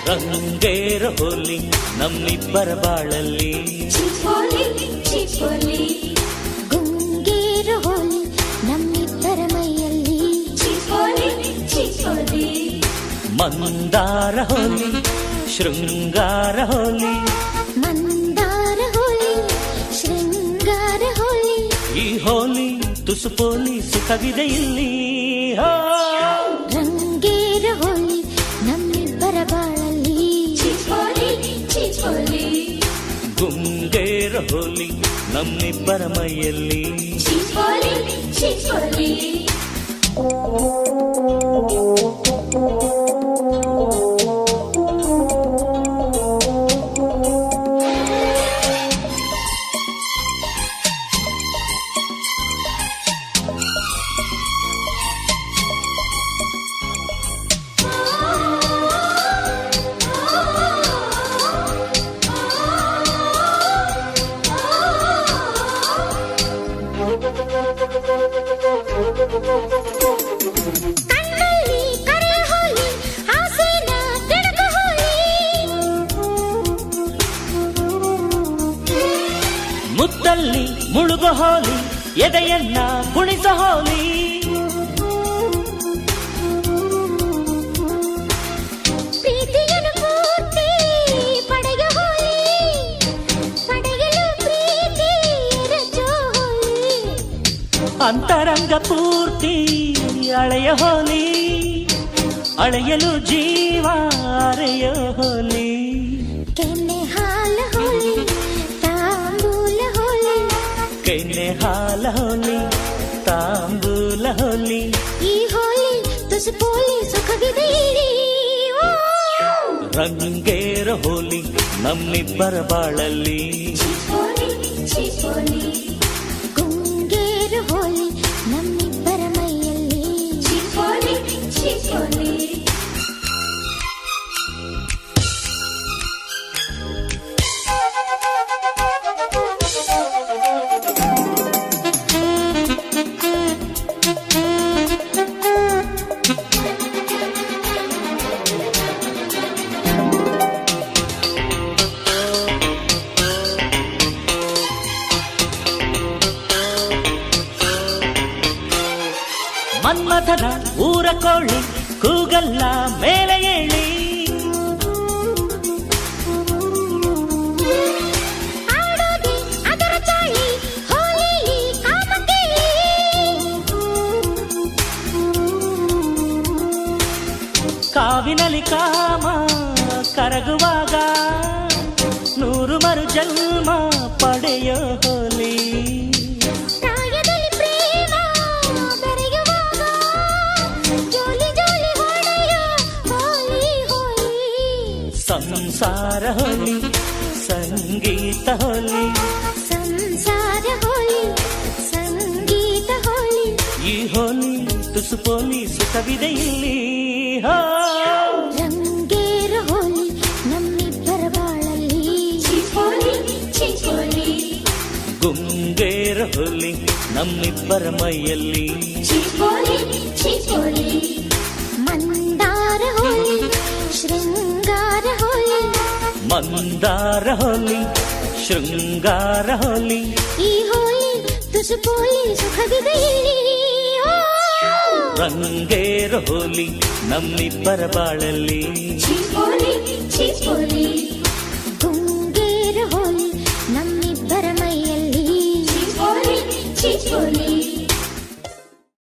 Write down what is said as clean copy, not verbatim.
ರಂಗೇರ ಹೋಲಿ ನಮ್ಮಿಬ್ಬರ ಬಾಳಲ್ಲಿ ಗುಂಗೇರ ಹೋಲಿ ನಮ್ಮಿಬ್ಬರ ಮೈಯಲ್ಲಿ ಮಂದಾರ ಹೋಲಿ ಶೃಂಗಾರ ಹೋಲಿ ಮಂದಾರ ಹೋಲಿ ಶೃಂಗಾರ ಹೋಲಿ ಈ ಹೋಲಿ ತುಸು ಪೋಲಿ ಸುಖವಿದೆ ಇಲ್ಲಿ ರಂಗೇರ ಹೋಲಿ ನಮ್ಮಿಬ್ಬರ ಬಾಳಲ್ಲಿ ಗುಂಗೇರ ಹೋಲಿ ನಮ್ಮಿಬ್ಬರ ಮೈಯಲ್ಲಿ ಕಣ್ಣಲ್ಲಿ ಕರೆಯ ಹೋಲಿ ಆಸೆನ ಕೆಡಕ ಹೋಲಿ ಮುತ್ತಲ್ಲಿ ಮುಳುಗ ಹೋಲಿ ಎದೆಯನ್ನ ಕುಣಿಸ ಹೋಲಿ ಪ್ರೀತಿಯನ್ನು ಪೂರ್ತಿ ಪಡೆಯ ಹೋಲಿ ಪಡೆಯಲು ಪ್ರೀತಿ ರಜೋ ಹೋಲಿ ಅಂತರಂಗ ಪೂರ್ತಿ ಅಳೆಯ ಹೋಲಿ ಅಳೆಯಲು ಜೀವ ಅರೆಯ ಹೋಲಿ ಕೆನ್ನೆ ಹಾಲ ಹೋಲಿ ತಾಂಬೂಲ ಹೋಲಿ ಕೆನ್ನೆ ಹಾಲ ಹೋಲಿ ತಾಂಬೂಲ ಹೋಲಿ ಈ ಹೋಲಿ ತುಸು ಪೋಲಿ ಸುಖವಿದೆ ಇಲ್ಲಿ. ಓ! ರಂಗೇರ ಹೋಲಿ ನಮ್ಮಿಬ್ಬರ ಬಾಳಲ್ಲಿ ಗುಂಗೇರ ಹೋಲಿ ನಮ್ಮಿಬ್ಬರ ಮೈಯಲ್ಲಿ ಮನ್ಮಥನ ಊರ ಕೋಳಿ ಕೂಗಲ್ಲ ಮೇಲೆ ಏಳಿ ಆಡೋದೆ ಅದರ ಚಾಳಿ ಹೋಲಿಲಿ ಕಾಮಕೇಳಿ ಕಾವಿನಲ್ಲಿ ಕಾಮ ಕರಗುವಾಗ ನೂರು ಮರು ಜನ್ಮ ಪಡೆಯೋ ಹೋಲಿ ಪ್ರಾಯದಲ್ಲಿ ಪ್ರೇಮ ಬೆರೆಯುವಾಗ ಜೋಲಿ ಜೋಲಿ ಹೊಡೆಯೋ ಹೋಲಿ ಹೋಲಿ ಸಂಸಾರ ಹೋಲಿ ಸಂಗೀತ ಹೋಲಿ ಸಂಸಾರ ಹೋಲಿ ಸಂಗೀತ ಹೋಲಿ ಈ ಹೋಲಿ ತುಸು ಪೋಲಿ ಸುಖವಿದೆ ಇಲ್ಲಿ ರಂಗೇರ ಹೋಲಿ ನಮ್ಮಿಬ್ಬರ ಬಾಳಲ್ಲಿ ಗುಂಗೇರ ಹೋಲಿ ನಮ್ಮಿಬ್ಬರ ಮೈಯಲ್ಲಿ ಮಂದಾರ ಹೋಲಿ ಶೃಂಗಾರ ಹೋಲಿ ಮಂದಾರ ಹೋಲಿ ಶೃಂಗಾರ ಹೋಲಿ ಈ ಹೋಲಿ ತುಸು ಪೋಲಿ ಸುಖವಿದೆ ಇಲ್ಲಿ. ಓ! ರಂಗೇರ ಹೋಲಿ ನಮ್ಮಿಬ್ಬರ ಬಾಳಲ್ಲಿ ಗುಂಗೇರ ಹೋಲಿ ನಮ್ಮಿಬ್ಬರ ಮೈಯಲ್ಲಿ